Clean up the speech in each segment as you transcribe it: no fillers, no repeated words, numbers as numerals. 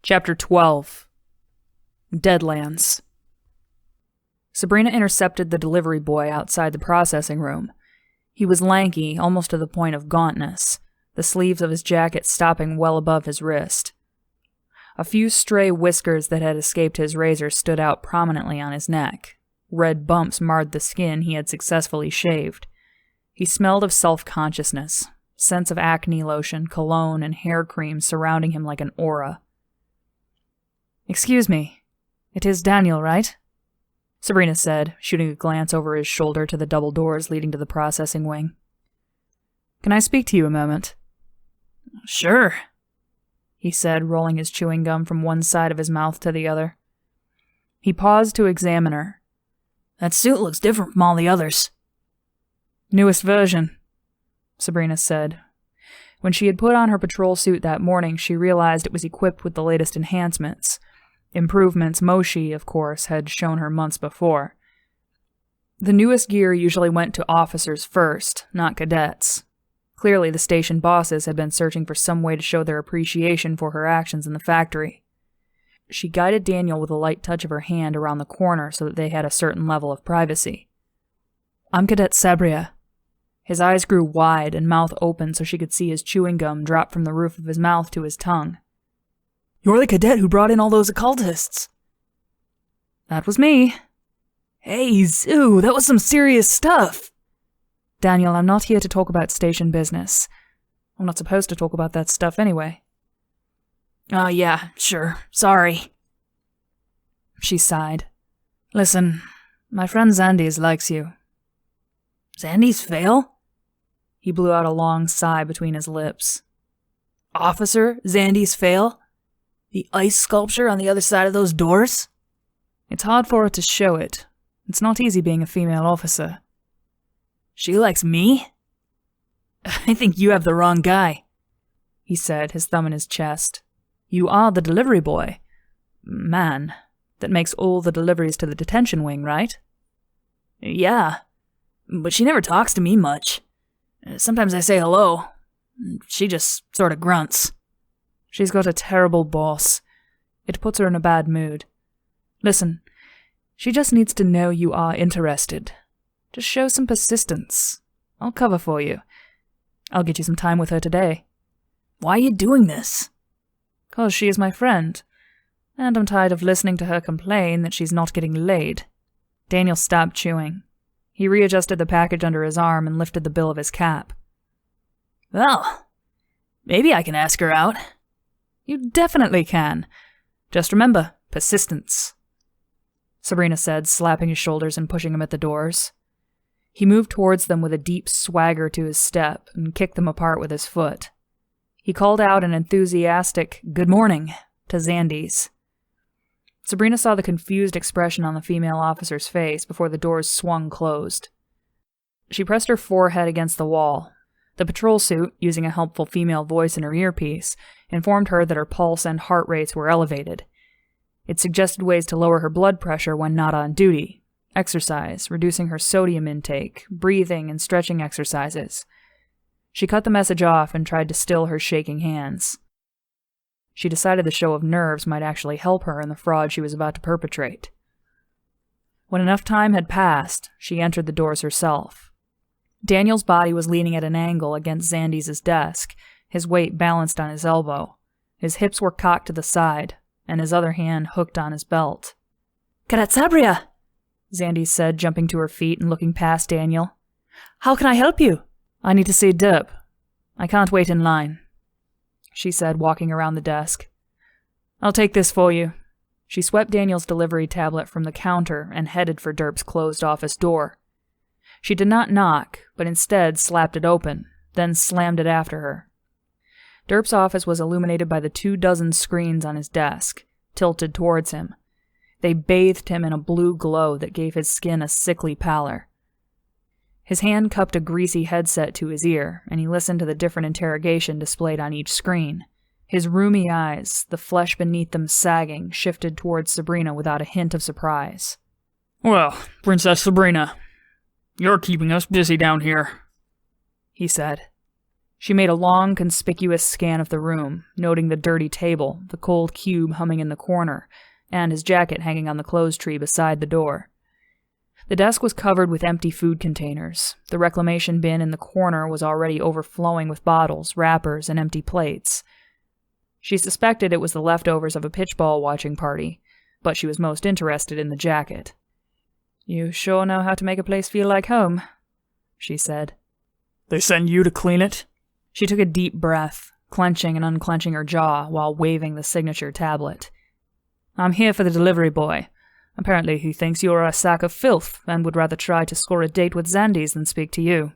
Chapter 12. Deadlands. Sabrina intercepted the delivery boy outside the processing room. He was lanky, almost to the point of gauntness, the sleeves of his jacket stopping well above his wrist. A few stray whiskers that had escaped his razor stood out prominently on his neck. Red bumps marred the skin he had successfully shaved. He smelled of self-consciousness, scents of acne lotion, cologne, and hair cream surrounding him like an aura. "Excuse me. It is Daniel, right?" Sabrina said, shooting a glance over his shoulder to the double doors leading to the processing wing. "Can I speak to you a moment?" "Sure," he said, rolling his chewing gum from one side of his mouth to the other. He paused to examine her. "That suit looks different from all the others." "Newest version," Sabrina said. When she had put on her patrol suit that morning, she realized it was equipped with the latest enhancements. Improvements Moshi, of course, had shown her months before. The newest gear usually went to officers first, not cadets. Clearly, the station bosses had been searching for some way to show their appreciation for her actions in the factory. She guided Daniel with a light touch of her hand around the corner so that they had a certain level of privacy. "I'm Cadet Sabrina." His eyes grew wide and mouth open so she could see his chewing gum drop from the roof of his mouth to his tongue. "You're the cadet who brought in all those occultists." "That was me." "Hey, Zoo, that was some serious stuff." "Daniel, I'm not here to talk about station business. I'm not supposed to talk about that stuff anyway." "Oh, yeah, sure. Sorry." She sighed. "Listen, my friend Zandy's likes you." "Zandy's fail?" He blew out a long sigh between his lips. "Officer, Zandy's fail? The ice sculpture on the other side of those doors?" "It's hard for her to show it. It's not easy being a female officer." "She likes me?" "I think you have the wrong guy," he said, his thumb in his chest. "You are the delivery boy. Man, that makes all the deliveries to the detention wing, right?" "Yeah, but she never talks to me much. Sometimes I say hello. She just sort of grunts." "She's got a terrible boss. It puts her in a bad mood. Listen, she just needs to know you are interested. Just show some persistence. I'll cover for you. I'll get you some time with her today." "Why are you doing this?" "'Cause she is my friend, and I'm tired of listening to her complain that she's not getting laid." Daniel stopped chewing. He readjusted the package under his arm and lifted the bill of his cap. "Well, maybe I can ask her out." "You definitely can. Just remember, persistence," Sabrina said, slapping his shoulders and pushing him at the doors. He moved towards them with a deep swagger to his step and kicked them apart with his foot. He called out an enthusiastic "Good morning" to Zandy's. Sabrina saw the confused expression on the female officer's face before the doors swung closed. She pressed her forehead against the wall. The patrol suit, using a helpful female voice in her earpiece, informed her that her pulse and heart rates were elevated. It suggested ways to lower her blood pressure when not on duty: exercise, reducing her sodium intake, breathing, and stretching exercises. She cut the message off and tried to still her shaking hands. She decided the show of nerves might actually help her in the fraud she was about to perpetrate. When enough time had passed, she entered the doors herself. Daniel's body was leaning at an angle against Zandy's desk, his weight balanced on his elbow. His hips were cocked to the side, and his other hand hooked on his belt. "Cadet Sabrina," Zandy said, jumping to her feet and looking past Daniel. "How can I help you?" "I need to see Derp. I can't wait in line," she said, walking around the desk. "I'll take this for you." She swept Daniel's delivery tablet from the counter and headed for Derp's closed office door. She did not knock, but instead slapped it open, then slammed it after her. Derp's office was illuminated by the 24 screens on his desk, tilted towards him. They bathed him in a blue glow that gave his skin a sickly pallor. His hand cupped a greasy headset to his ear, and he listened to the different interrogation displayed on each screen. His rheumy eyes, the flesh beneath them sagging, shifted towards Sabrina without a hint of surprise. "Well, Princess Sabrina, you're keeping us busy down here," he said. She made a long, conspicuous scan of the room, noting the dirty table, the cold cube humming in the corner, and his jacket hanging on the clothes tree beside the door. The desk was covered with empty food containers. The reclamation bin in the corner was already overflowing with bottles, wrappers, and empty plates. She suspected it was the leftovers of a pitchball watching party, but she was most interested in the jacket. "You sure know how to make a place feel like home," she said. They send you to clean it? She took a deep breath, clenching and unclenching her jaw while waving the signature tablet. "I'm here for the delivery boy. Apparently he thinks you're a sack of filth and would rather try to score a date with Xandes than speak to you."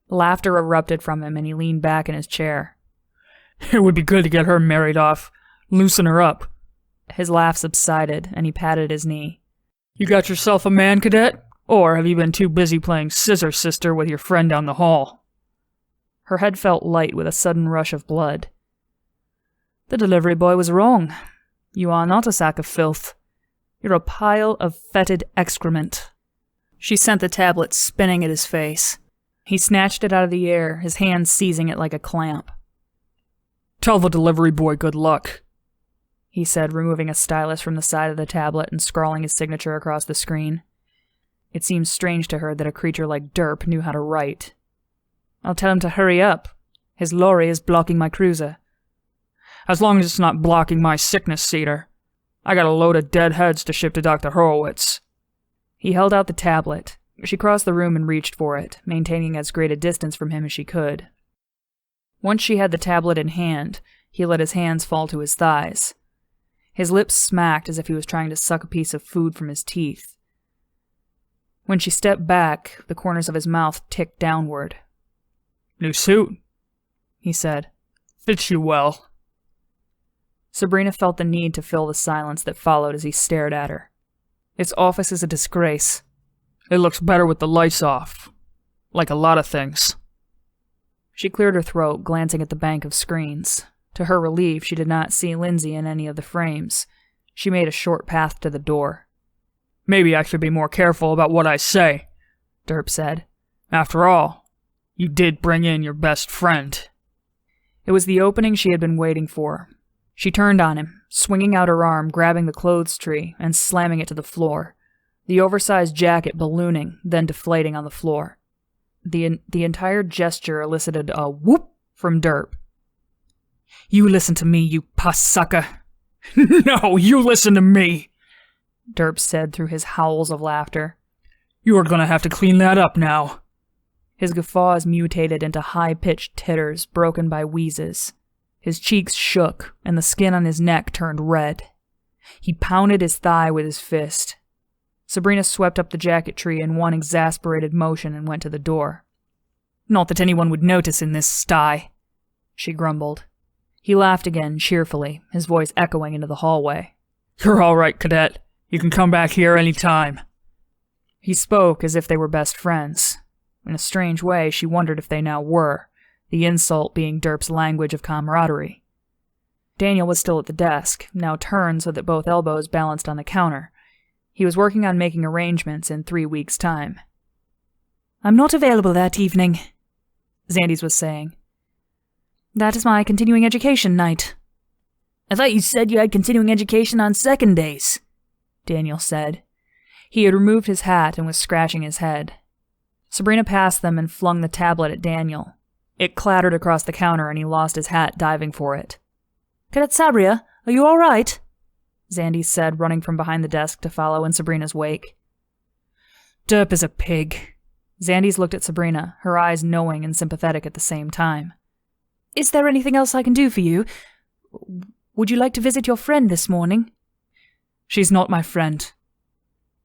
Laughter erupted from him and he leaned back in his chair. It would be good to get her married off. Loosen her up. His laugh subsided and he patted his knee. You got yourself a man, cadet? Or have you been too busy playing scissor sister with your friend down the hall? Her head felt light with a sudden rush of blood. "The delivery boy was wrong. You are not a sack of filth. You're a pile of fetid excrement." She sent the tablet spinning at his face. He snatched it out of the air, his hands seizing it like a clamp. Tell the delivery boy good luck, he said, removing a stylus from the side of the tablet and scrawling his signature across the screen. It seemed strange to her that a creature like Derp knew how to write. "I'll tell him to hurry up. His lorry is blocking my cruiser." As long as it's not blocking my sickness seater. I got a load of dead heads to ship to Dr. Horowitz. He held out the tablet. She crossed the room and reached for it, maintaining as great a distance from him as she could. Once she had the tablet in hand, he let his hands fall to his thighs. His lips smacked as if he was trying to suck a piece of food from his teeth. When she stepped back, the corners of his mouth ticked downward. "New suit," he said. "Fits you well." Sabrina felt the need to fill the silence that followed as he stared at her. "Its office is a disgrace." "It looks better with the lights off. Like a lot of things." She cleared her throat, glancing at the bank of screens. To her relief, she did not see Lindsay in any of the frames. She made a short path to the door. "Maybe I should be more careful about what I say," Derp said. "After all, you did bring in your best friend." It was the opening she had been waiting for. She turned on him, swinging out her arm, grabbing the clothes tree, and slamming it to the floor. The oversized jacket ballooning, then deflating on the floor. The entire gesture elicited a whoop from Derp. "You listen to me, you pus sucker." "No, you listen to me," Derp said through his howls of laughter. "You are going to have to clean that up now." His guffaws mutated into high-pitched titters, broken by wheezes. His cheeks shook, and the skin on his neck turned red. He pounded his thigh with his fist. Sabrina swept up the jacket tree in one exasperated motion and went to the door. "Not that anyone would notice in this sty," she grumbled. He laughed again, cheerfully, his voice echoing into the hallway. "You're all right, cadet. You can come back here any time." He spoke as if they were best friends. In a strange way, she wondered if they now were, the insult being Derp's language of camaraderie. Daniel was still at the desk, now turned so that both elbows balanced on the counter. He was working on making arrangements in 3 weeks' time. "I'm not available that evening," Xandes was saying. "That is my continuing education night." "I thought you said you had continuing education on second days," Daniel said. He had removed his hat and was scratching his head. Sabrina passed them and flung the tablet at Daniel. It clattered across the counter and he lost his hat diving for it. "Cadet Sabria, are you all right?" Xandes said, running from behind the desk to follow in Sabrina's wake. "Derp is a pig." Xandes looked at Sabrina, her eyes knowing and sympathetic at the same time. "Is there anything else I can do for you? Would you like to visit your friend this morning?" "She's not my friend,"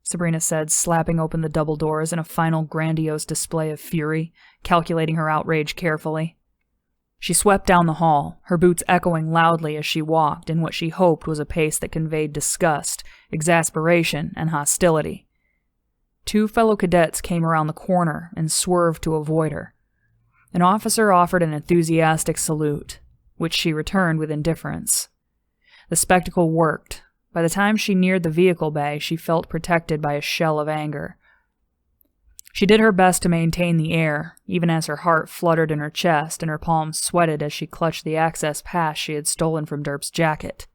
Sabrina said, slapping open the double doors in a final grandiose display of fury, calculating her outrage carefully. She swept down the hall, her boots echoing loudly as she walked in what she hoped was a pace that conveyed disgust, exasperation, and hostility. 2 fellow cadets came around the corner and swerved to avoid her. An officer offered an enthusiastic salute, which she returned with indifference. The spectacle worked. By the time she neared the vehicle bay, she felt protected by a shell of anger. She did her best to maintain the air, even as her heart fluttered in her chest and her palms sweated as she clutched the access pass she had stolen from Derp's jacket.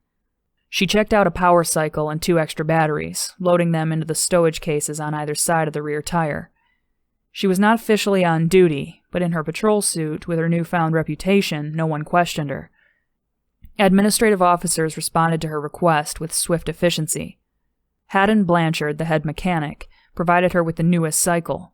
She checked out a power cycle and 2 extra batteries, loading them into the stowage cases on either side of the rear tire. She was not officially on duty, but in her patrol suit, with her newfound reputation, no one questioned her. Administrative officers responded to her request with swift efficiency. Haddon Blanchard, the head mechanic, provided her with the newest cycle.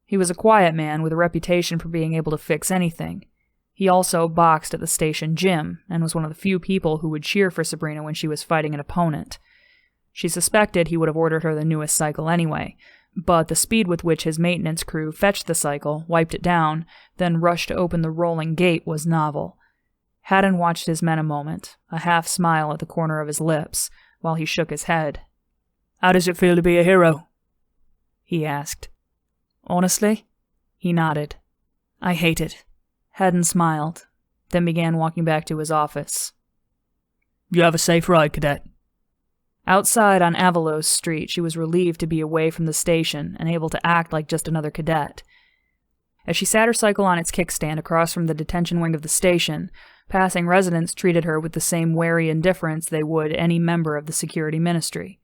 He was a quiet man with a reputation for being able to fix anything. He also boxed at the station gym, and was one of the few people who would cheer for Sabrina when she was fighting an opponent. She suspected he would have ordered her the newest cycle anyway, but the speed with which his maintenance crew fetched the cycle, wiped it down, then rushed to open the rolling gate was novel. Haddon watched his men a moment, a half smile at the corner of his lips, while he shook his head. "How does it feel to be a hero?" he asked. "Honestly?" He nodded. "I hate it." Haddon smiled, then began walking back to his office. "You have a safe ride, Cadet." Outside on Avalos Street, she was relieved to be away from the station and able to act like just another cadet. As she sat her cycle on its kickstand across from the detention wing of the station, passing residents treated her with the same wary indifference they would any member of the security ministry.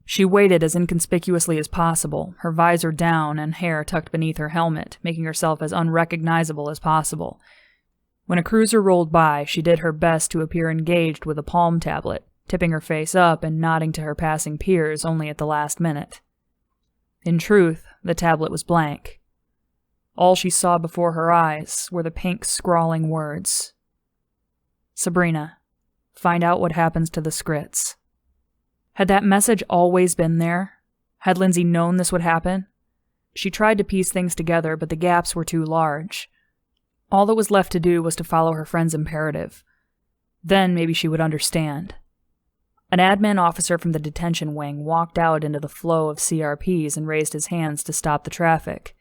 She waited as inconspicuously as possible, her visor down and hair tucked beneath her helmet, making herself as unrecognizable as possible. When a cruiser rolled by, she did her best to appear engaged with a palm tablet, tipping her face up and nodding to her passing peers only at the last minute. In truth, the tablet was blank. All she saw before her eyes were the pink scrawling words. Sabrina, find out what happens to the Scrits. Had that message always been there? Had Lindsay known this would happen? She tried to piece things together, but the gaps were too large. All that was left to do was to follow her friend's imperative. Then maybe she would understand. An admin officer from the detention wing walked out into the flow of CRPs and raised his hands to stop the traffic.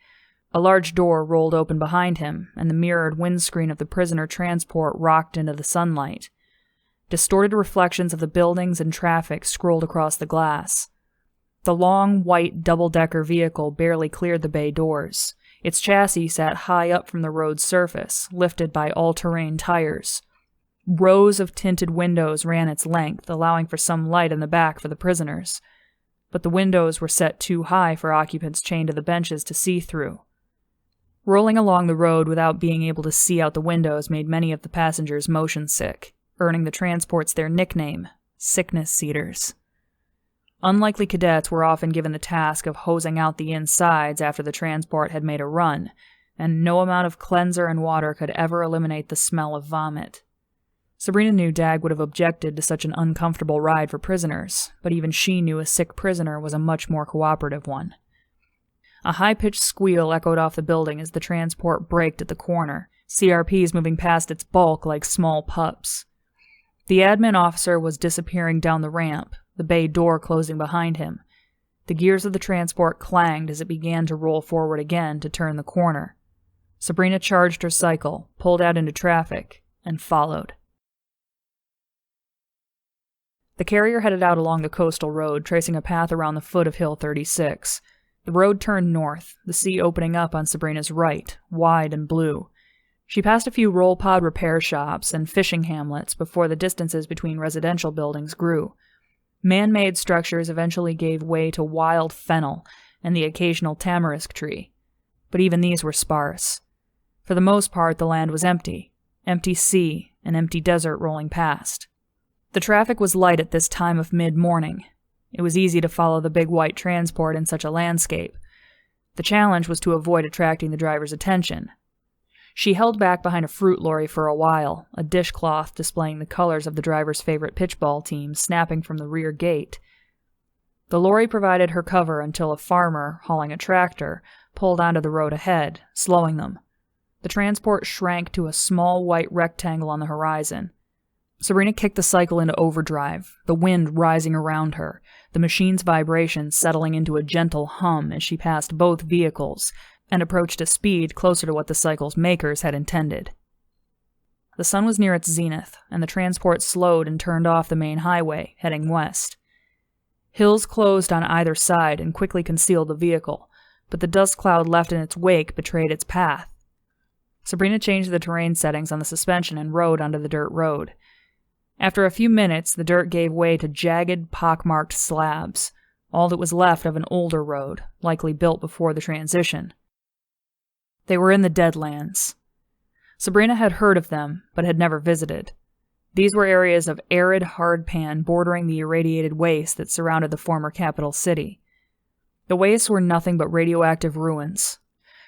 A large door rolled open behind him, and the mirrored windscreen of the prisoner transport rocked into the sunlight. Distorted reflections of the buildings and traffic scrolled across the glass. The long, white double-decker vehicle barely cleared the bay doors. Its chassis sat high up from the road's surface, lifted by all-terrain tires. Rows of tinted windows ran its length, allowing for some light in the back for the prisoners. But the windows were set too high for occupants chained to the benches to see through. Rolling along the road without being able to see out the windows made many of the passengers motion sick, earning the transports their nickname, sickness seaters. Unlikely cadets were often given the task of hosing out the insides after the transport had made a run, and no amount of cleanser and water could ever eliminate the smell of vomit. Sabrina knew Dag would have objected to such an uncomfortable ride for prisoners, but even she knew a sick prisoner was a much more cooperative one. A high-pitched squeal echoed off the building as the transport braked at the corner, CRPs moving past its bulk like small pups. The admin officer was disappearing down the ramp, the bay door closing behind him. The gears of the transport clanged as it began to roll forward again to turn the corner. Sabrina charged her cycle, pulled out into traffic, and followed. The carrier headed out along the coastal road, tracing a path around the foot of Hill 36. The road turned north, the sea opening up on Sabrina's right, wide and blue. She passed a few roll pod repair shops and fishing hamlets before the distances between residential buildings grew. Man-made structures eventually gave way to wild fennel and the occasional tamarisk tree, but even these were sparse. For the most part, the land was empty sea and empty desert rolling past. The traffic was light at this time of mid-morning. It was easy to follow the big white transport in such a landscape. The challenge was to avoid attracting the driver's attention. She held back behind a fruit lorry for a while, a dishcloth displaying the colors of the driver's favorite pitchball team snapping from the rear gate. The lorry provided her cover until a farmer, hauling a tractor, pulled onto the road ahead, slowing them. The transport shrank to a small white rectangle on the horizon. Sabrina kicked the cycle into overdrive, the wind rising around her, the machine's vibration settling into a gentle hum as she passed both vehicles and approached a speed closer to what the cycle's makers had intended. The sun was near its zenith, and the transport slowed and turned off the main highway, heading west. Hills closed on either side and quickly concealed the vehicle, but the dust cloud left in its wake betrayed its path. Sabrina changed the terrain settings on the suspension and rode onto the dirt road. After a few minutes, the dirt gave way to jagged, pockmarked slabs, all that was left of an older road, likely built before the transition. They were in the Deadlands. Sabrina had heard of them, but had never visited. These were areas of arid hardpan bordering the irradiated waste that surrounded the former capital city. The wastes were nothing but radioactive ruins,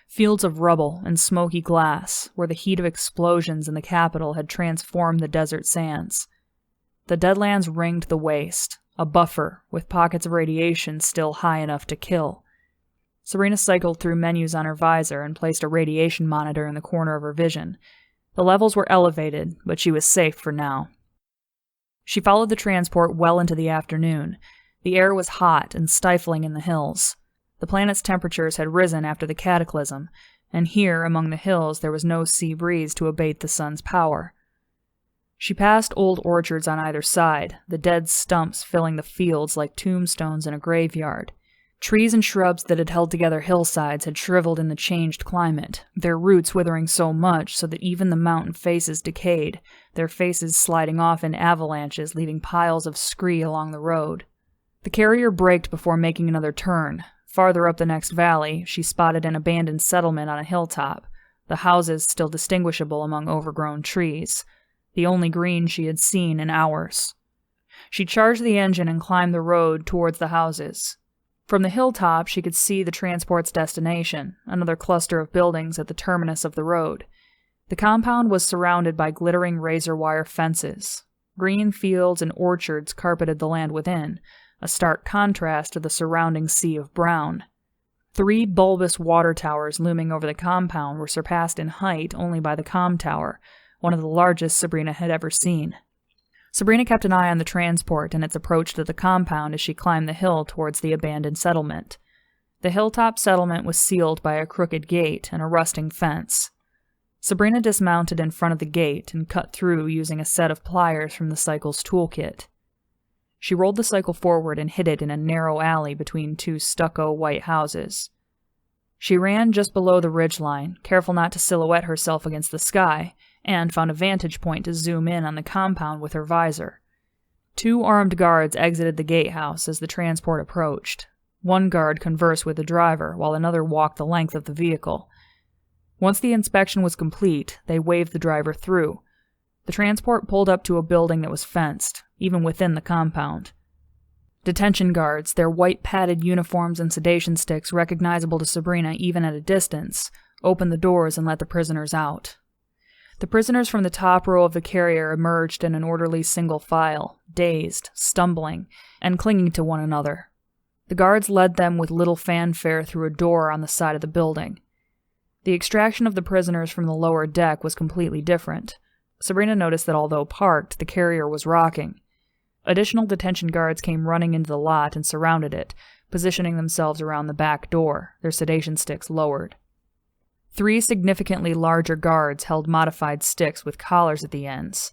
fields of rubble and smoky glass, where the heat of explosions in the capital had transformed the desert sands. The Deadlands ringed the waste, a buffer with pockets of radiation still high enough to kill. Sabrina cycled through menus on her visor and placed a radiation monitor in the corner of her vision. The levels were elevated, but she was safe for now. She followed the transport well into the afternoon. The air was hot and stifling in the hills. The planet's temperatures had risen after the cataclysm, and here, among the hills, there was no sea breeze to abate the sun's power. She passed old orchards on either side, the dead stumps filling the fields like tombstones in a graveyard. Trees and shrubs that had held together hillsides had shriveled in the changed climate, their roots withering so much so that even the mountain faces decayed, their faces sliding off in avalanches, leaving piles of scree along the road. The carrier braked before making another turn. Farther up the next valley, she spotted an abandoned settlement on a hilltop, the houses still distinguishable among overgrown trees, the only green she had seen in hours. She charged the engine and climbed the road towards the houses. From the hilltop, she could see the transport's destination, another cluster of buildings at the terminus of the road. The compound was surrounded by glittering razor wire fences. Green fields and orchards carpeted the land within, a stark contrast to the surrounding sea of brown. 3 bulbous water towers looming over the compound were surpassed in height only by the comm tower, one of the largest Sabrina had ever seen. Sabrina kept an eye on the transport and its approach to the compound as she climbed the hill towards the abandoned settlement. The hilltop settlement was sealed by a crooked gate and a rusting fence. Sabrina dismounted in front of the gate and cut through using a set of pliers from the cycle's toolkit. She rolled the cycle forward and hid it in a narrow alley between 2 stucco white houses. She ran just below the ridgeline, careful not to silhouette herself against the sky, and found a vantage point to zoom in on the compound with her visor. 2 armed guards exited the gatehouse as the transport approached. One guard conversed with the driver, while another walked the length of the vehicle. Once the inspection was complete, they waved the driver through. The transport pulled up to a building that was fenced, even within the compound. Detention guards, their white padded uniforms and sedation sticks recognizable to Sabrina even at a distance, opened the doors and let the prisoners out. The prisoners from the top row of the carrier emerged in an orderly single file, dazed, stumbling, and clinging to one another. The guards led them with little fanfare through a door on the side of the building. The extraction of the prisoners from the lower deck was completely different. Sabrina noticed that although parked, the carrier was rocking. Additional detention guards came running into the lot and surrounded it, positioning themselves around the back door, their sedation sticks lowered. 3 significantly larger guards held modified sticks with collars at the ends.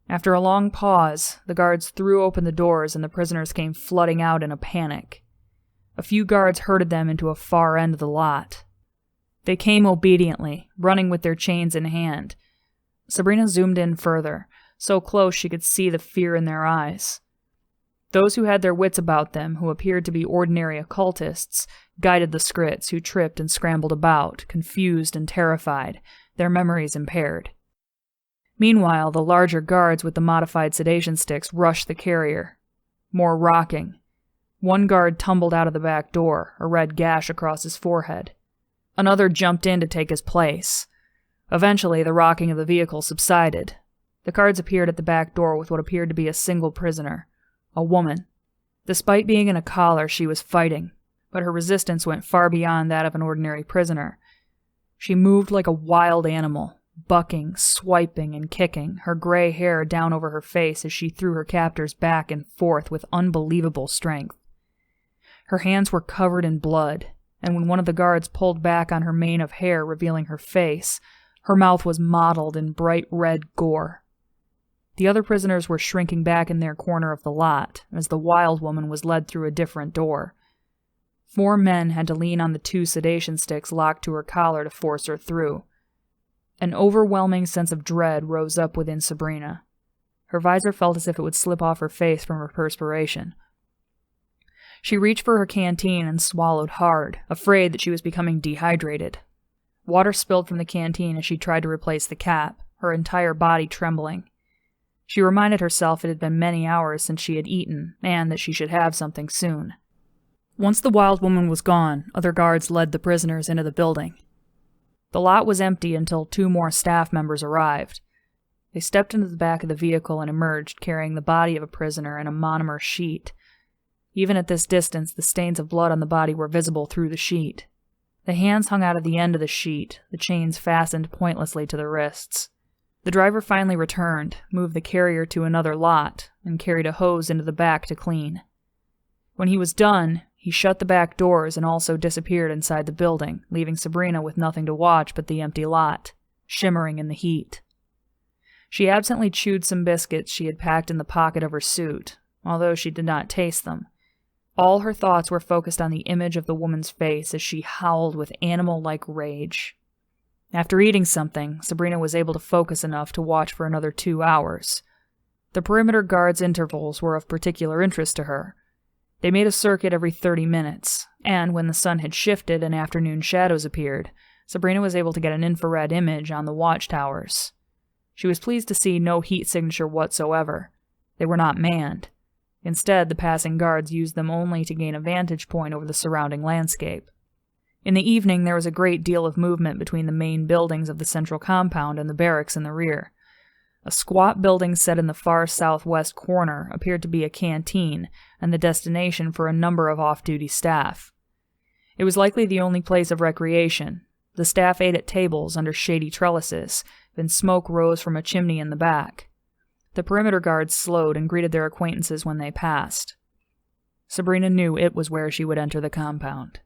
After a long pause, the guards threw open the doors and the prisoners came flooding out in a panic. A few guards herded them into a far end of the lot. They came obediently, running with their chains in hand. Sabrina zoomed in further, so close she could see the fear in their eyes. Those who had their wits about them, who appeared to be ordinary occultists, guided the scrits who tripped and scrambled about, confused and terrified, their memories impaired. Meanwhile, the larger guards with the modified sedation sticks rushed the carrier. More rocking. One guard tumbled out of the back door, a red gash across his forehead. Another jumped in to take his place. Eventually, the rocking of the vehicle subsided. The guards appeared at the back door with what appeared to be a single prisoner, a woman. Despite being in a collar, she was fighting, but her resistance went far beyond that of an ordinary prisoner. She moved like a wild animal, bucking, swiping, and kicking, her gray hair down over her face as she threw her captors back and forth with unbelievable strength. Her hands were covered in blood, and when one of the guards pulled back on her mane of hair revealing her face, her mouth was mottled in bright red gore. The other prisoners were shrinking back in their corner of the lot, as the wild woman was led through a different door. 4 men had to lean on the 2 sedation sticks locked to her collar to force her through. An overwhelming sense of dread rose up within Sabrina. Her visor felt as if it would slip off her face from her perspiration. She reached for her canteen and swallowed hard, afraid that she was becoming dehydrated. Water spilled from the canteen as she tried to replace the cap, her entire body trembling. She reminded herself it had been many hours since she had eaten, and that she should have something soon. Once the wild woman was gone, other guards led the prisoners into the building. The lot was empty until 2 more staff members arrived. They stepped into the back of the vehicle and emerged, carrying the body of a prisoner in a monomer sheet. Even at this distance, the stains of blood on the body were visible through the sheet. The hands hung out at the end of the sheet, the chains fastened pointlessly to the wrists. The driver finally returned, moved the carrier to another lot, and carried a hose into the back to clean. When he was done, he shut the back doors and also disappeared inside the building, leaving Sabrina with nothing to watch but the empty lot, shimmering in the heat. She absently chewed some biscuits she had packed in the pocket of her suit, although she did not taste them. All her thoughts were focused on the image of the woman's face as she howled with animal-like rage. After eating something, Sabrina was able to focus enough to watch for another 2 hours. The perimeter guards' intervals were of particular interest to her. They made a circuit every 30 minutes, and when the sun had shifted and afternoon shadows appeared, Sabrina was able to get an infrared image on the watchtowers. She was pleased to see no heat signature whatsoever. They were not manned. Instead, the passing guards used them only to gain a vantage point over the surrounding landscape. In the evening, there was a great deal of movement between the main buildings of the central compound and the barracks in the rear. A squat building set in the far southwest corner appeared to be a canteen and the destination for a number of off-duty staff. It was likely the only place of recreation. The staff ate at tables under shady trellises, and smoke rose from a chimney in the back. The perimeter guards slowed and greeted their acquaintances when they passed. Sabrina knew it was where she would enter the compound.